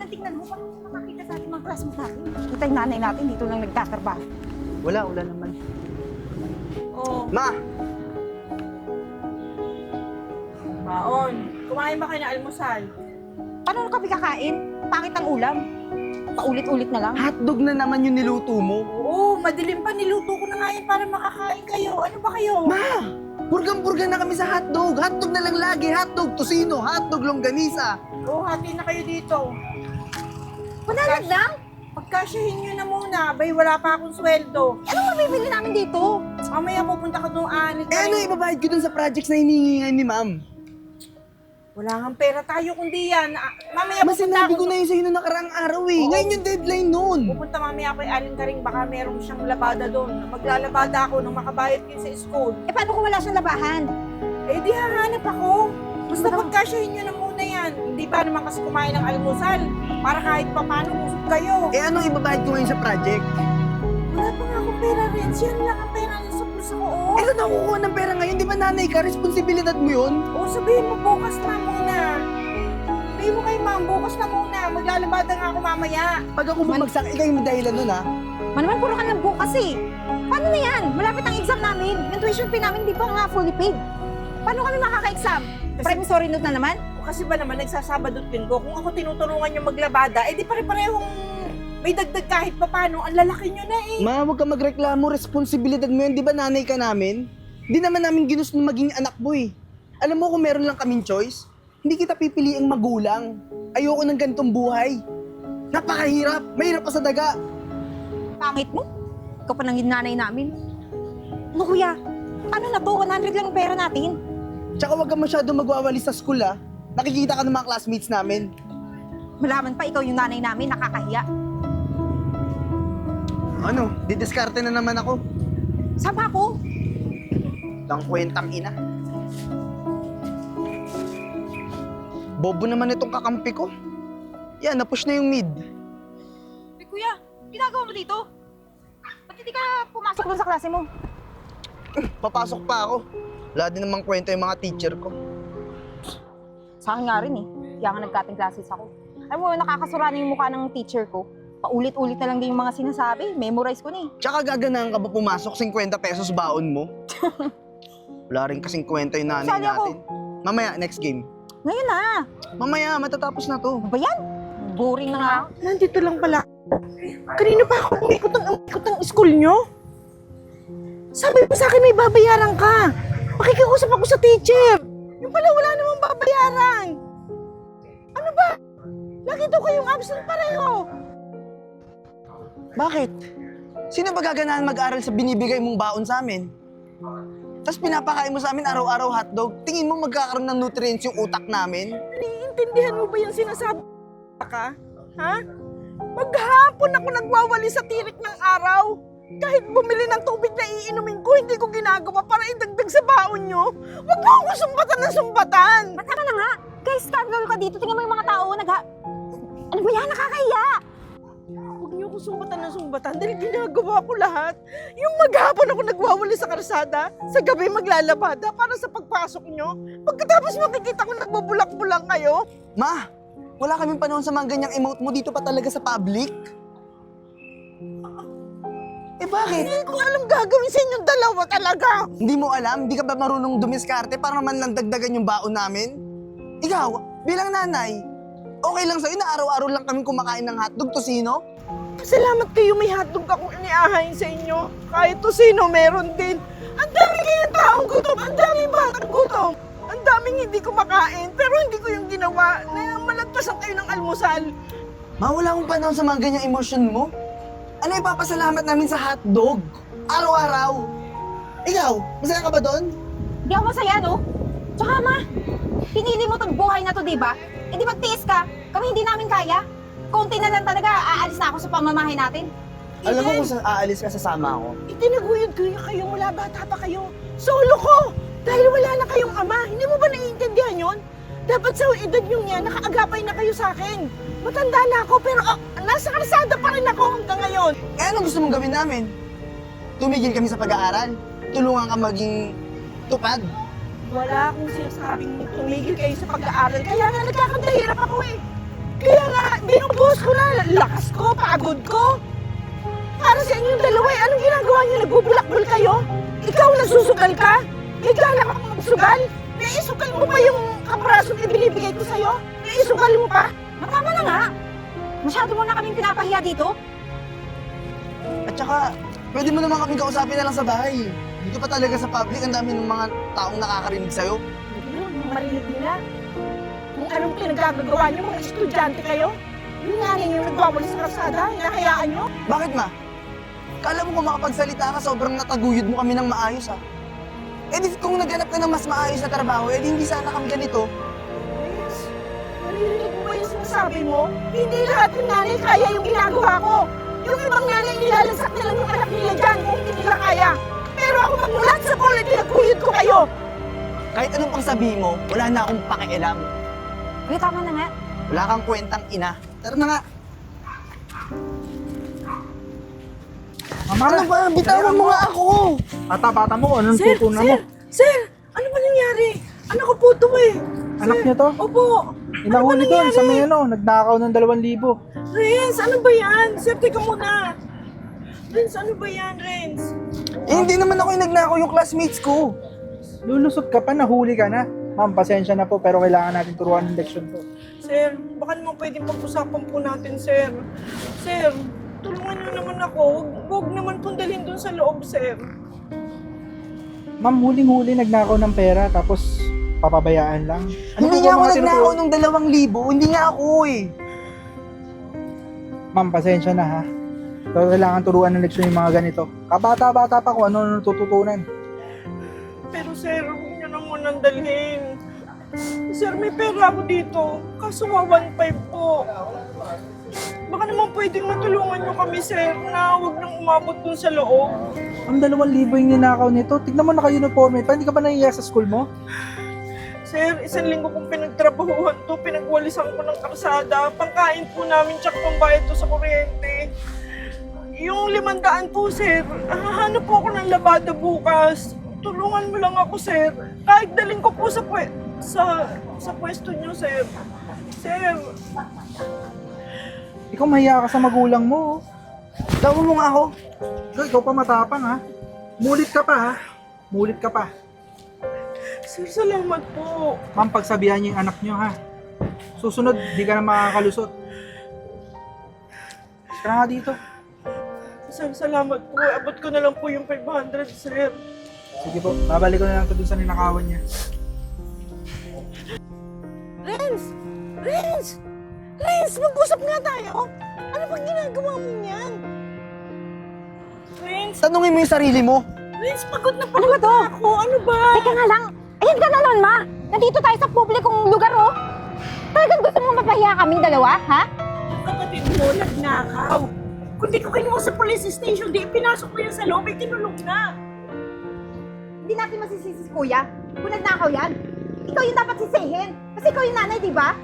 naman tingnan mo. Paano mo makakita sa ating mga classmates natin? Kita yung nanay natin dito lang nagtatrabaho. Wala naman. Oh, Ma! Maon. Kumain ba kayo ng almusal? Paano kami kakain? Pangit ang ulam. Paulit-ulit na lang. Hotdog na naman yung niluto mo. Oo, madilim pa. Niluto ko na nga yan para makakain kayo. Ano ba kayo? Ma! Burgang-burgan na kami sa hotdog. Hotdog na lang lagi. Hotdog, tosino, hotdog, longganisa. Oo, hati na kayo dito. 100 lang? Pagkasyahin nyo na muna. Abay, wala pa akong sweldo. Anong mabibili namin dito? Mamaya pupunta ka doon anit. Eh ano ibabayad ko dun sa projects na hinihingi ngayon ni ma'am? Wala kang pera tayo kundi yan. Mamaya Mas pupunta sinabi ako. ko na yun sa'yo noong nakaraang araw eh. Oo. Ngayon yung deadline nun. Pupunta mamaya ako kay Aling Karing. Baka meron siyang labada doon. Maglalabada ako nang makabayad kayo sa school. Eh, paano kung wala siyang labahan? Eh di hahanap ako. Basta pagkasyahin nyo na muna yan. Hindi pa naman kasi kumain ng almusal. Para kahit pa paano busog kayo. Eh anong ibabayad ko ngayon sa project? Wala pa nga akong pera rin. Yan lang ang pera niya sa bulsa ko. Eh saan ako kukuha ng pera ngayon? Di ba nanay ka? Responsibilidad mo yun? O sabihin mo bukas na muna. Sabihin mo kay ma'am, bukas na muna. Maglalabada nga ako mamaya. Pag ako bumagsak, ikaw yung may dahilan nun ha? Manaman, puro ka ng bukas eh. Paano na yan? Malapit ang exam namin. Yung tuition fee namin, di pa nga fully paid. Paano kami makaka-exam? Promissory note na naman? Kasi ba naman nagsasabadot din ko. Kung ako tinutulungan yung maglabada, eh di pare-parehong may dagdag kahit pa paano. Ang lalaki nyo na eh. Ma, huwag ka magreklamo. Responsibilidad mo yun. Di ba nanay ka namin? Di naman namin ginusto maging anak mo eh. Alam mo kung meron lang kaming choice, hindi kita pipiliing magulang. Ayoko ng ganitong buhay. Napakahirap. Mahirap pa sa daga. Pangit mo? Ikaw pa nang nanay namin. Ano kuya? Paano na to? 100 lang ang pera natin. Tsaka huwag ka masyadong magwawali sa school ha. Nakikita ka ng mga classmates namin. Malaman pa ikaw yung nanay namin, nakakahiya. Ano, didiskarte na naman ako. Sama ako. Lang kwentang ina. Bobo naman itong kakampi ko. Yan, napush na yung mid. Eh kuya, ginagawa mo dito? Ba't hindi ka pumasok doon sa klase mo? Papasok pa ako. Wala din namang kwento yung mga teacher ko. Sa akin nga rin eh. Kaya nga nag-cutting classes ako. Alam mo, nakakasura na yung mukha ng teacher ko. Paulit-ulit na lang din yung mga sinasabi. Memorize ko na eh. Tsaka gaganahan ka ba pumasok 50 pesos baon mo? Wala rin kasing kwento yung nanay Sali ako. natin. Mamaya, next game. Ngayon na. Mamaya, matatapos na to. Ano ba yan? Boring na nga. Nandito lang pala. Kanina pa ako umikot ng school nyo? Sabi mo sa akin may babayaran ka. Makikiusap ako sa teacher. Yung pala wala namang babayaran. Ano ba? Lagi daw kayong absent pareho. Bakit? Sino ba gaganahan mag-aral sa binibigay mong baon sa amin? Tapos pinapakain mo sa amin araw-araw hotdog. Tingin mo magkakaroon ng nutrients yung utak namin? Naiintindihan mo ba yung sinasabi ka? Ha? Maghapon ako nagwawali sa tirik ng araw. Kahit bumili ng tubig na iinumin ko, hindi ko ginagawa para idagdag sa baon nyo. Huwag mo akong sumbatan ng sumbatan. Matama na nga. Guys, scandal ka dito. Tingnan mo yung mga tao. Ano ba yan? Nakakahiya. Huwag niyo akong sumbatan ng sumbatan dahil ginagawa ko lahat. Yung maghapon ako nagwawali sa karsada, sa gabi maglalabada para sa pagpasok nyo. Pagkatapos makikita ko nagbubulak-bulak kayo. Ma, wala kaming panahon sa mga ganyang emote mo dito pa talaga sa public. Eh bakit? Hindi ko alam gagawin sa inyong dalawa talaga. Hindi mo alam? Hindi ka ba marunong dumiskarte para naman lang dagdagan yung baon namin? Ikaw, bilang nanay, okay lang sa'yo na araw-araw lang kami kumakain ng hotdog, tosino? Salamat kayo may hotdog akong iniahain sa inyo. Kahit to sino meron din. Ang dami kayong taong gutom, ang daming batang gutom. Ang daming hindi kumakain, pero hindi ko yung ginawa na malagpasan kayo ng almusal. Ma, wala akong panahon sa mga ganyang emosyon mo. Ano ipapasalamat namin sa hotdog? Araw-araw. Ikaw, masaya ka ba doon? Hindi ako masaya, no? Tsaka ma, pinili mo tong buhay na to, di ba? Eh di magtiis ka. Kami hindi namin kaya. Konti na lang talaga, aalis na ako sa pamamahay natin. Alam mo kung aalis ka, sasama ako. Itinaguyod ko yung kayo mula bata pa kayo. Solo ko! Dahil wala na kayong ama, hindi mo ba naiintindihan yon? Dapat sa edad nyo yan, nakaagapay na kayo sa akin. Matanda na ako, pero nasa karsada pa rin ako hanggang ngayon. Eh ano gusto mong gawin namin? Tumigil kami sa pag-aaral? Tulungan ka maging tupad? Wala akong sinasabing tumigil kayo sa pag-aaral. Kaya nga nagkakandahirap ako eh. Kaya nga, Ang boss ko na, lakas ko, pagod ko. Para sa inyong dalawa, anong ginagawa niyo? Nagbubulakbol kayo? Ikaw nagsusugal ka? May gana ka pang magsugal? Naisugal mo pa yung kaprasong ibinibigay ko sa'yo? Naisugal mo pa? Matama na nga! Masyado mo na kaming pinapahiya dito. At saka, pwede mo naman kaming kausapin na lang sa bahay. Dito pa talaga sa public, ang dami ng mga taong nakakarinig sa'yo. Yun, marinig nila. Kung anong pinagagagawa niyo, mga estudyante kayo? Yung nanay niyo nagwawali sa kalsada, hinahayaan niyo? Bakit ma? Kala mo kung makapagsalita ka, sobrang nataguyod mo kami ng maayos ha? Eh di kung naghanap ka ng mas maayos na trabaho, eh di hindi sana kami ganito. Yes. Narinig mo ba yung sinasabi mo? Hindi lahat ng nanay kaya yung ginagawa ko. Yung ibang nanay nilalansak na lang yung anak nila dyan kung hindi nila kaya. Pero ako magmulat sa pool at pinagkuyod ko kayo. Kahit anong pang sabihin mo, wala na akong pakialam. Uy, tama na nga. Wala kang kwentang ina. Tara na nga. Ano ba? Bitawan mo nga ako! Bata-bata mo, anong tutunan mo? Sir, ano ba nangyari? Anak ko po ito eh. Anak niyo to? Opo. Inahuli doon sa may nagnakaw ng 2,000. Renz, ano ba yan? Sir, teka muna. Renz, ano ba yan, Renz? Eh, hindi naman ako yung nagnakaw yung classmates ko. Lulusot ka pa, nahuli ka na. Ma'am, pasensya na po, pero kailangan natin turuan ng leksyon to. Sir, baka naman pwedeng pag-usapan po natin, sir. Sir, tulungan niyo naman ako. Huwag naman pong dalhin doon sa loob, sir. Ma'am, huling-huli nagnakaw ng pera, tapos papabayaan lang. Hindi po nga ba ako mga nagnakaw tinuturuan? ng 2,000. Hindi nga ako eh. Ma'am, pasensya na ha. So, kailangan turuan ng leksyon yung mga ganito. Kabata-bata pa kung ano natututunan. Pero sir, huwag niyo naman nang dalhin. Sir, may pera ako dito. Kaso 1.5 po. Baka naman pwedeng matulungan niyo kami, sir, na huwag nang umabot dun sa loob. Ang 2,000 yung ninakaw nito. Tignan mo naka-uniforme pa. Hindi ka ba nahiya sa school mo? Sir, 1 linggo kong pinagtrabahuhan to, pinagwalisan ko ng karsada, pangkain po namin tsaka pambayad to sa kuryente. Yung 500 po, sir, hahanap po ako ng labada bukas. Tulungan mo lang ako, sir. Kahit daling ko po sa pwesto niyo, sir. Sir, Ikaw mahiya ka sa magulang mo. Tawa mo nga ako. Ikaw pa matapang ha. Mulit ka pa ha. Mulit ka pa. sir, salamat po. Ma'am, pagsabihan niyo yung anak niyo ha. Susunod, di ka na makakalusot. Tara nga dito. Sir, salamat po. Abot ko na lang po yung 500, sir. Sige po, babalik ko na lang ito dun sa ninakawan niya. Renz! Renz! Renz, mag-usap nga tayo. Ano bang ginagawa mo niyan? Renz! Tanungin mo yung sarili mo. Renz, pagod na pagod na ako. Ano ba? Teka nga lang. Ayan ka na nun, ma. Nandito tayo sa publikong lugar, oh. Talagang gusto mo mapahiya kaming dalawa, ha? Yung kapatid mo, nagnakaw. Kung di ko kinuha sa police station, di pinasok ko yan sa loob, ay tinulong na. Hindi natin masisisi si kuya. Kung nagnakaw yan, ikaw yung dapat sisihin. Kasi ikaw yung nanay, di ba?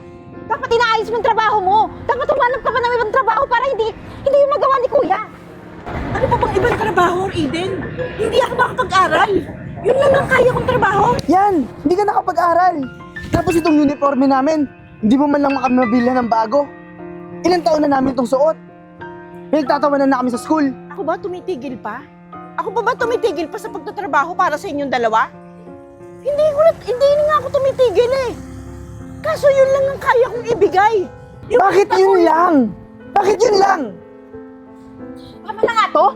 Dapat inaayos mo yung trabaho mo. Dapat umanap ka pa ng ibang trabaho para hindi yung magawa ni kuya. Ano pa bang ibang trabaho, Eden? Hindi ako makapag-aral. Yun lang ang kaya kong trabaho. Yan! Hindi ka nakapag-aral. Tapos itong uniforme namin, hindi mo man lang makamabila ng bago. Ilang taon na namin itong suot. Pinagtatawanan na kami sa school. Ako ba tumitigil pa? Ako pa ba tumitigil pa sa pagtatrabaho para sa inyong dalawa? Hindi nga ako tumitigil eh. Kaso yun lang ang kaya kong ibigay. Bakit yun lang? Bakit yun lang? Tama na nga to.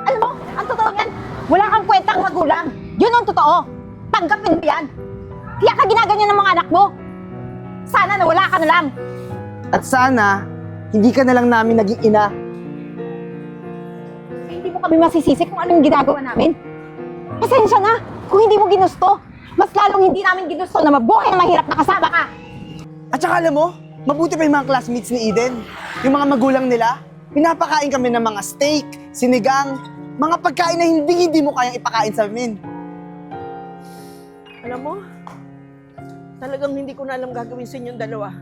Alam mo, ang totoo yan, wala kang kwentang magulang. Yun ang totoo. Tanggapin mo yan. Kaya ka ginaganyan ng mga anak mo. Sana nawala ka na lang. At sana, hindi ka na lang namin naging ina. Hindi mo kami masisisi kung anong ginagawa namin. Pasensya na kung hindi mo ginusto. Mas lalong hindi namin ginusto na mabuhay na mahirap na kasama ka. At saka alam mo, mabuti pa yung mga classmates ni Eden. Yung mga magulang nila, pinapakain kami ng mga steak, sinigang, mga pagkain na hindi mo kayang ipakain sa amin. Alam mo, talagang hindi ko na alam gagawin sa inyong dalawa.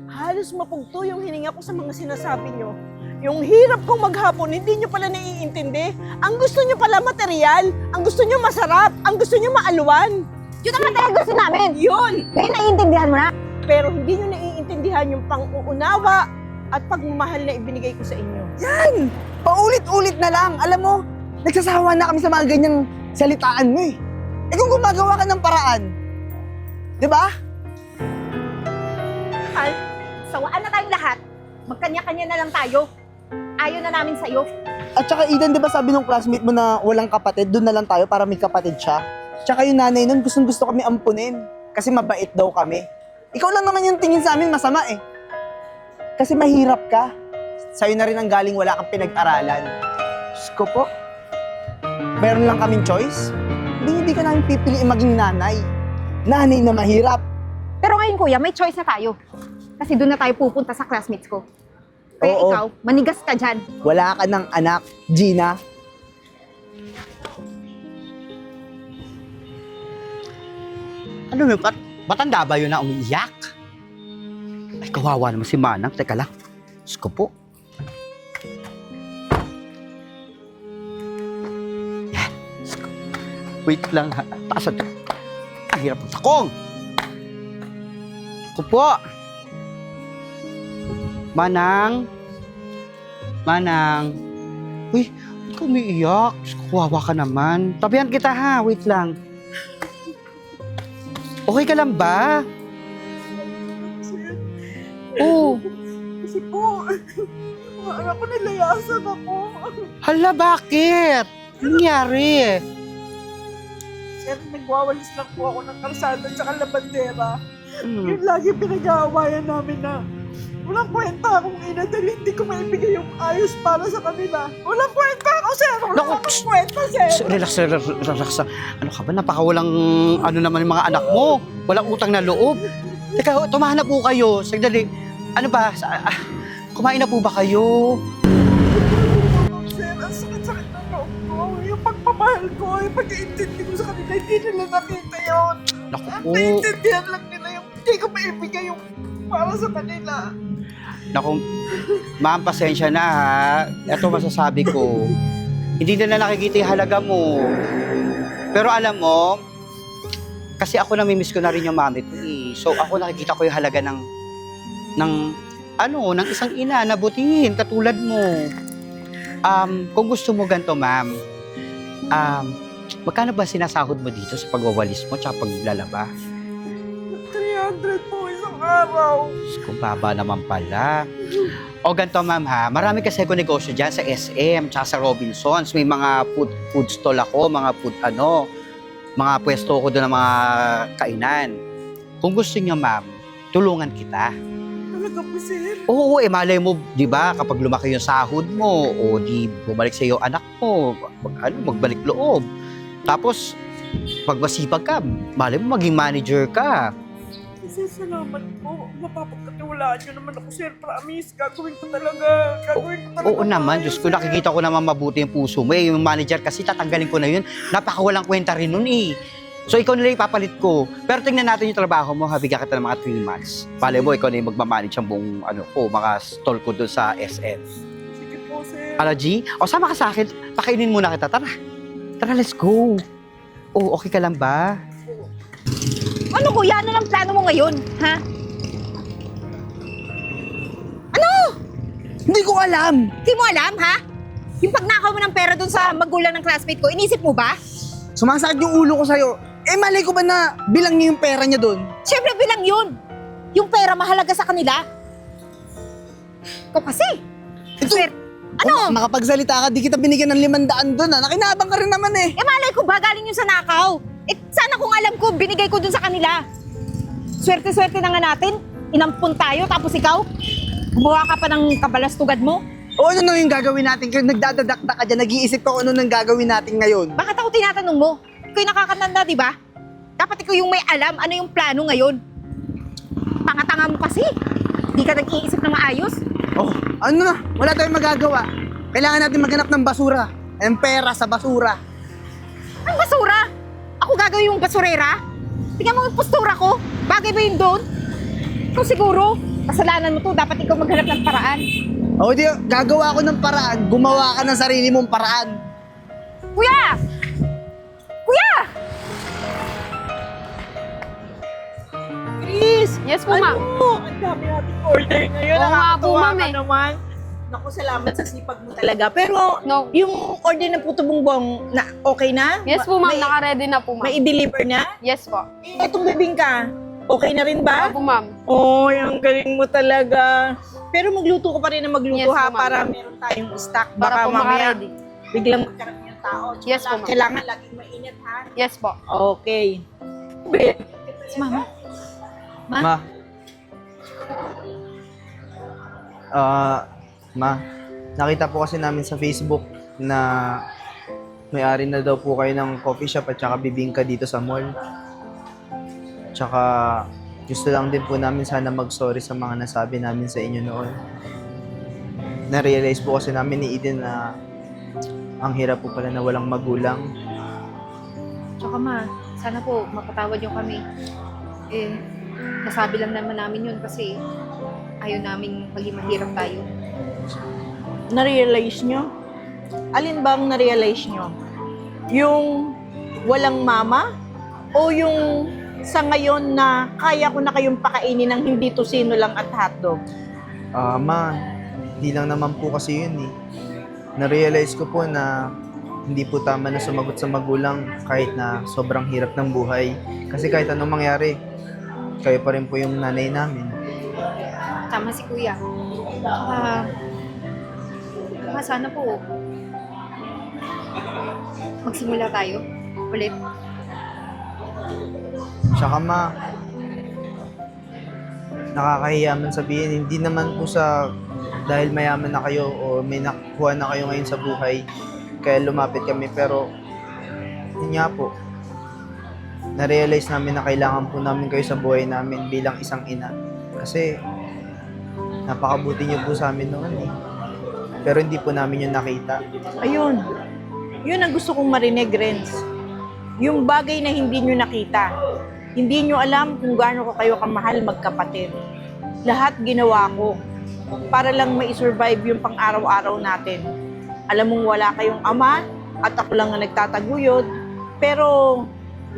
Halos mapugto yung hininga ko sa mga sinasabi nyo. Yung hirap kong maghapon, hindi nyo pala naiintindi. Ang gusto nyo pala material, ang gusto nyo masarap, ang gusto nyo maaluan. Yun naman talaga gusto namin. Yun! Ngayon naiintindihan mo na. Pero hindi nyo naiintindihan yung pang-uunawa, at pagmamahal na ibinigay ko sa inyo. Yan! Paulit-ulit na lang. Alam mo, nagsasawa na kami sa mga ganyang salitaan mo eh. Eh kung gumagawa ka ng paraan, di ba? Mahal, sawaan na tayong lahat. Magkanya-kanya na lang tayo. Ayaw na namin sa'yo. At saka Eden, di ba sabi nung classmate mo na walang kapatid, doon na lang tayo para may kapatid siya? Tsaka yung nanay nun, gustong-gusto kami ampunin. Kasi mabait daw kami. Ikaw lang naman yung tingin sa amin masama eh. Kasi mahirap ka. Sa'yo na rin ang galing wala kang pinag-aralan. Diyos ko po. Meron lang kaming choice. Hindi ka namin pipiliin maging nanay. Nanay na mahirap. Pero ngayon kuya, may choice na tayo. Kasi doon na tayo pupunta sa classmates ko. Kaya Oo. ikaw, manigas ka dyan. Wala ka ng anak, Gina. Ano yun? Matanda ba yun na umiiyak? Ay, kawawa naman si Manang. Teka lang. Diyos ko po. Yan. Diyos ko. Wait lang ha. Taasan. Ang hirap ng takong. Ko po. Manang. Manang. Uy, ba't ka umiiyak? Diyos ko, kawawa ka naman. Tabihan kita ha. Wait lang. Okay ka lang ba? Oo. Kasi po, mga anak ko nilayasan ako. Hala, bakit? Anong nangyari? Sir, nagwawalis lang po ako ng kalsada at labandera. Hmm. Yun lagi pinag-aawayan namin na walang kwenta akong ina dahil hindi ko maibigay yung ayos para sa kanila. Walang kwenta ako, sir! Walang Naku, akong kwenta, sir! Relax. Ano ka ba? Napakawalang ano naman yung mga anak mo. Walang utang na loob. Teka, tumahan na po kayo. Sagdali. Ano ba? Kumain na po ba kayo? Sir, ang sakit-sakit ng loob ko. Yung pagpamahal ko, yung pag-iintindi ko sa kanila, hindi nila nakita yun. Naku Ang po. naiintindihan lang nila yung hindi ko maibigay yung para sa kanila. Naku, ma'am, pasensya na ha. Ito masasabi ko. Hindi nila nakikita yung halaga mo. Pero alam mo, kasi ako namimiss ko na rin yung mami ko eh. So ako nakikita ko yung halaga ng isang ina na butihin katulad mo. Kung gusto mo ganito, ma'am, magkano ba sinasahod mo dito sa pagwawalis mo tsaka paglalaba? 300 po isang araw. Diyos ko, baba naman pala. O ganito, ma'am ha, marami kasi ako negosyo dyan sa SM tsaka sa Robinsons. May mga food stall ako, mga pwesto ko doon ng mga kainan. Kung gusto niyo, ma'am, tulungan kita. Talaga po, sir. Oo, malay mo, di ba, kapag lumaki yung sahod mo, o di bumalik sa iyo anak mo, magbalik loob. Tapos, pag masipag ka, malay mo maging manager ka. Sir, salamat po. Mapapagkatiwalaan niyo naman ako, sir. Promise, gagawin ko talaga. Oo naman, Diyos ko, nakikita ko naman mabuti yung puso mo. Yung manager kasi tatanggalin ko na yun. Napakawalang kwenta rin nun eh. So ikaw nila ipapalit ko. Pero tingnan natin yung trabaho mo, bigyan kita ng mga 3 months. Palay mo, ikaw na yung magmamanage ang buong mga stall ko doon sa SM. Sige po, sir. G, o sama ka sa akin, pakainin muna kita. Tara, let's go. Oh, okay ka lang ba? Ano kuya? Ano lang plano mo ngayon? Ha? Hindi ko alam. Hindi mo alam, ha? Yung pagnakaw mo ng pera dun sa magulang ng classmate ko, inisip mo ba? Sumasakit yung ulo ko sa'yo. Eh, malay ko ba na bilang niya yung pera niya doon? Siyempre bilang yun. Yung pera mahalaga sa kanila. Ikaw kasi. Sir, ano? Kung makapagsalita ka, di kita binigyan ng 500 doon, ha? Nakinabang ka rin naman eh. Eh malay ko ba galing yun sa nakaw? Eh sana kung alam ko, binigay ko dun sa kanila. Swerte-swerte na nga natin. Inampun tayo, tapos ikaw, gumawa ka pa ng kabalastugad mo. O ano na yung gagawin natin? Kaya nagdadadakta ka dyan, nag-iisip ka kung ano nang gagawin natin ngayon. Bakit ako tinatanong mo? Ikaw yung nakakatanda, di ba? Dapat ikaw yung may alam ano yung plano ngayon. Tanga-tanga mo kasi. Di ka nag-iisip na maayos. Oh, ano na? Wala tayong magagawa. Kailangan natin maghanap ng basura. Ang pera sa basura. Ang basura? Ako gagawin yung basurera? Tingnan mo yung postura ko. Bagay ba yun doon? Ikaw siguro, kasalanan mo to. Dapat ikaw maghanap ng paraan. O di, gagawa ako ng paraan. Gumawa ka ng sarili mong paraan. Kuya! Kuya! Grace! Yes po, ma'am. Ang dami nating order ngayon. Oo nga po, Nakakatuwa ma'am, ka eh. naman. Naku, salamat sa sipag mo talaga. Pero, No. yung order ng puto bongbong, na, okay na? Yes po, ma'am. May- Naka-ready na po, ma'am. May i-deliver na? Yes po. Itong bibingka, okay na rin ba? Opo, ma'am. Oh, ang galing mo talaga. Pero magluto ko pa rin na magluto Yes, ha, ma'am. para meron tayong stock. Para Baka po mamaya maka-ready. biglang magkaroon yung tao. Tsaka Yes po, ma'am. kailangan laging mainit ha. Yes po. Okay. Mama. Ma. Ma, nakita po kasi namin sa Facebook na may-ari na daw po kayo ng coffee shop at saka bibingka dito sa mall. Tsaka gusto lang din po namin sana mag-sorry sa mga nasabi namin sa inyo noon. Na-realize po kasi namin ni Eden na ang hirap po pala na walang magulang. Tsaka ma, sana po mapatawad niyo kami. Nasabi lang naman namin yun kasi ayaw naming maging mahirap tayo. Na-realize nyo? Alin ba ang na-realize nyo? Yung walang mama? O yung sa ngayon na kaya ko na kayong pakainin ng hindi tosino lang at hotdog? Ma, hindi lang naman po kasi yun eh. Na-realize ko po na hindi po tama na sumagot sa magulang kahit na sobrang hirap ng buhay. Kasi kahit anong mangyari, kayo pa rin po yung nanay namin. Tama si kuya. Sana po magsimula tayo ulit. Tsaka ma, nakakahiya man sabihin, hindi naman po sa dahil mayaman na kayo o may nakuha na kayo ngayon sa buhay, kaya lumapit kami. Pero, yun nga po, na-realize namin na kailangan po namin kayo sa buhay namin bilang isang ina. Kasi, napakabuti niyo po sa amin noon eh. Pero hindi po namin yun nakita. Ayun. Yun ang gusto kong marinig, Renz. Yung bagay na hindi nyo nakita. Hindi nyo alam kung gaano ko kayo kamahal magkapatid. Lahat ginawa ko para lang ma-survive yung pang-araw-araw natin. Alam mong wala kayong ama at ako lang ang nagtataguyod. Pero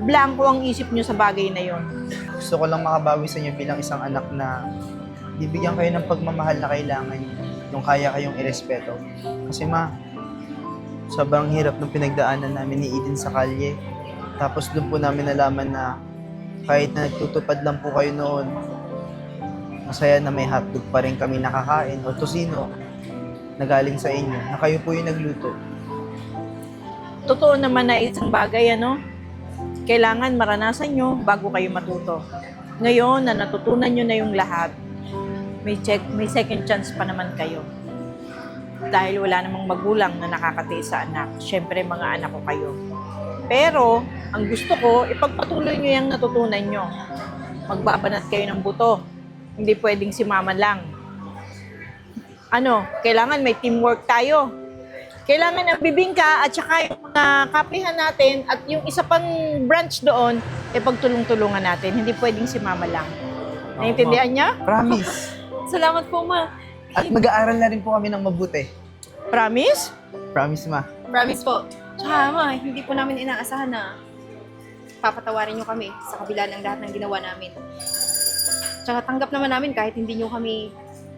blanco ang isip nyo sa bagay na yon. Gusto ko lang makabawi sa inyo bilang isang anak na bibigyan kayo ng pagmamahal na kailangan niyo. Yung kaya kayong irespeto. Kasi ma, sobrang hirap ng pinagdaanan namin ni Eden sa kalye. Tapos doon po namin nalaman na kahit na nagtutupad lang po kayo noon, masaya na may hotdog pa rin kami nakakain o tosino na galing sa inyo, na kayo po yung nagluto. Totoo naman na isang bagay, ano? Kailangan maranasan nyo bago kayo matuto. Ngayon na natutunan nyo na yung lahat, may second chance pa naman kayo. Dahil wala namang magulang na nakakatiis sa anak. Siyempre, mga anak ko kayo. Pero, ang gusto ko, ipagpatuloy nyo yung natutunan nyo. Magbabanat kayo ng buto. Hindi pwedeng si mama lang. Kailangan may teamwork tayo. Kailangan ang bibingka at saka yung mga kapihan natin at yung isa pang branch doon, pagtulong-tulungan natin. Hindi pwedeng si mama lang. Naintindihan niya? Promise. Salamat po, ma. At mag-aaral na rin po kami ng mabuti. Promise? Promise ma. Promise po. Tsaka, ma, hindi po namin inaasahan na papatawarin niyo kami sa kabila ng lahat ng ginawa namin. Tsaka tanggap naman namin kahit hindi niyo kami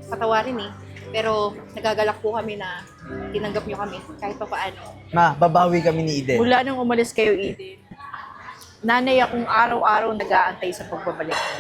patawarin eh. Pero nagagalak po kami na tinanggap niyo kami kahit pa paano. Ma, babawi kami ni Eden. Mula nang umalis kayo, Eden, nanay akong araw-araw nag-aantay sa pagbabalik mo.